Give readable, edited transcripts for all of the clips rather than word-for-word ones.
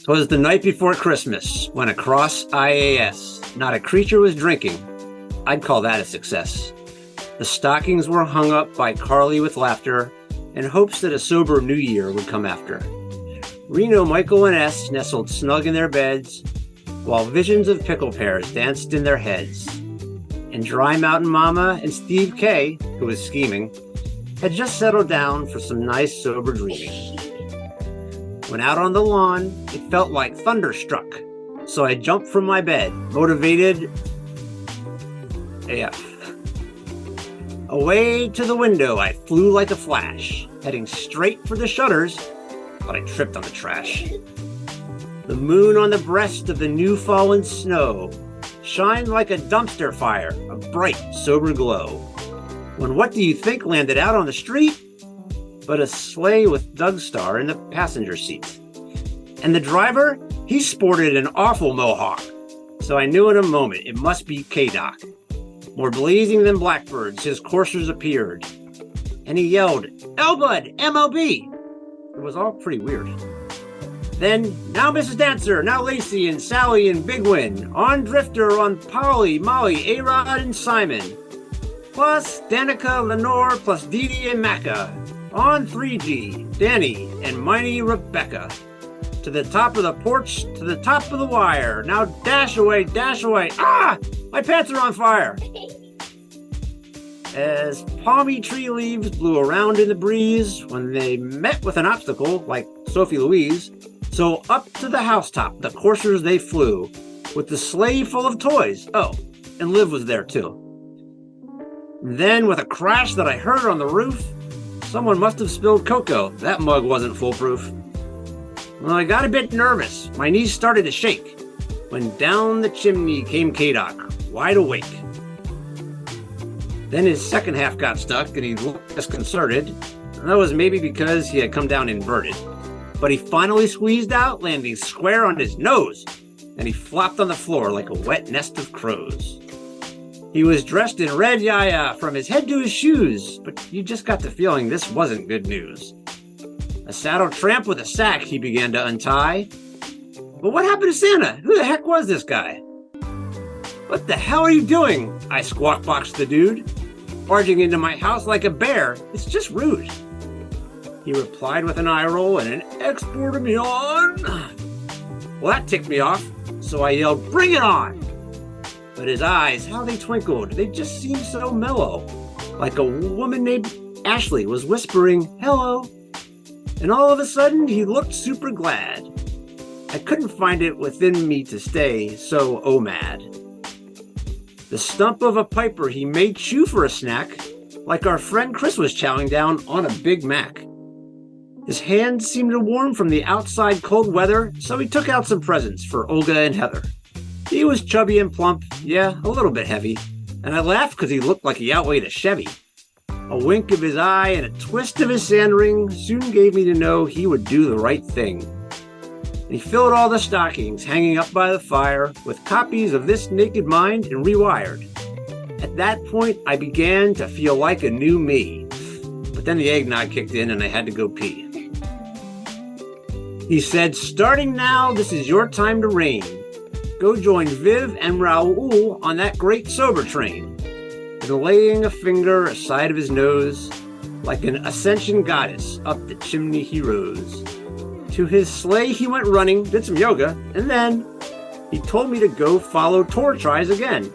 'Twas the night before Christmas, when across IAS, not a creature was drinking. I'd call that a success. The stockings were hung up by Carly with laughter, in hopes that a sober new year would come after. Reno, Michael, and S nestled snug in their beds, while visions of pickle pears danced in their heads. And Dry Mountain Mama and Steve K, who was scheming, had just settled down for some nice sober dreaming. When out on the lawn, it felt like thunder struck, so I jumped from my bed, motivated AF. Away to the window, I flew like a flash, heading straight for the shutters, but I tripped on the trash. The moon on the breast of the new fallen snow shined like a dumpster fire, a bright, sober glow. When what do you think landed out on the street? But a sleigh with Doug Star in the passenger seat. And the driver, he sported an awful mohawk, so I knew in a moment it must be K-Doc. More blazing than blackbirds, his coursers appeared, and he yelled, "Elbud, MOB!" It was all pretty weird. Then, now Mrs. Dancer, now Lacey and Sally and Big Win, on Drifter, on Polly, Molly, A-Rod and Simon, plus Danica, Lenore, plus Dee Dee and Macca, on 3G, Danny and Miney Rebecca. To the top of the porch, to the top of the wire. Now dash away, dash away. Ah! My pants are on fire. As palmy tree leaves blew around in the breeze when they met with an obstacle like Sophie Louise, so up to the housetop the coursers they flew, with the sleigh full of toys. Oh, and Liv was there too. Then with a crash that I heard on the roof, someone must have spilled cocoa. That mug wasn't foolproof. Well, I got a bit nervous. My knees started to shake when down the chimney came K-Doc, wide awake. Then his second half got stuck and he looked disconcerted. That was maybe because he had come down inverted. But he finally squeezed out, landing square on his nose, and he flopped on the floor like a wet nest of crows. He was dressed in red yaya from his head to his shoes, but you just got the feeling this wasn't good news. A saddle tramp with a sack he began to untie. But what happened to Santa? Who the heck was this guy? "What the hell are you doing?" I squawk-boxed the dude. "Barging into my house like a bear, it's just rude." He replied with an eye roll and an "Exporter me on." Well, that ticked me off, so I yelled, "Bring it on!" But his eyes, how they twinkled, they just seemed so mellow, like a woman named Ashley was whispering, "Hello." And all of a sudden, he looked super glad. I couldn't find it within me to stay so mad. The stump of a piper he made chew for a snack, like our friend Chris was chowing down on a Big Mac. His hands seemed to warm from the outside cold weather, so he took out some presents for Olga and Heather. He was chubby and plump, yeah, a little bit heavy, and I laughed because he looked like he outweighed a Chevy. A wink of his eye and a twist of his sand ring soon gave me to know he would do the right thing. And he filled all the stockings hanging up by the fire with copies of This Naked Mind and Rewired. At that point, I began to feel like a new me. But then the eggnog kicked in and I had to go pee. He said, "Starting now, this is your time to reign. Go join Viv and Raoul on that great sober train." And laying a finger aside of his nose, like an ascension goddess, up the chimney he rose. To his sleigh he went running, did some yoga, and then he told me to go follow tour tries again.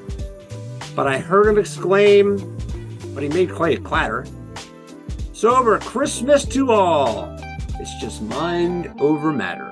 But I heard him exclaim, but he made quite a clatter, "Sober Christmas to all! It's just mind over matter."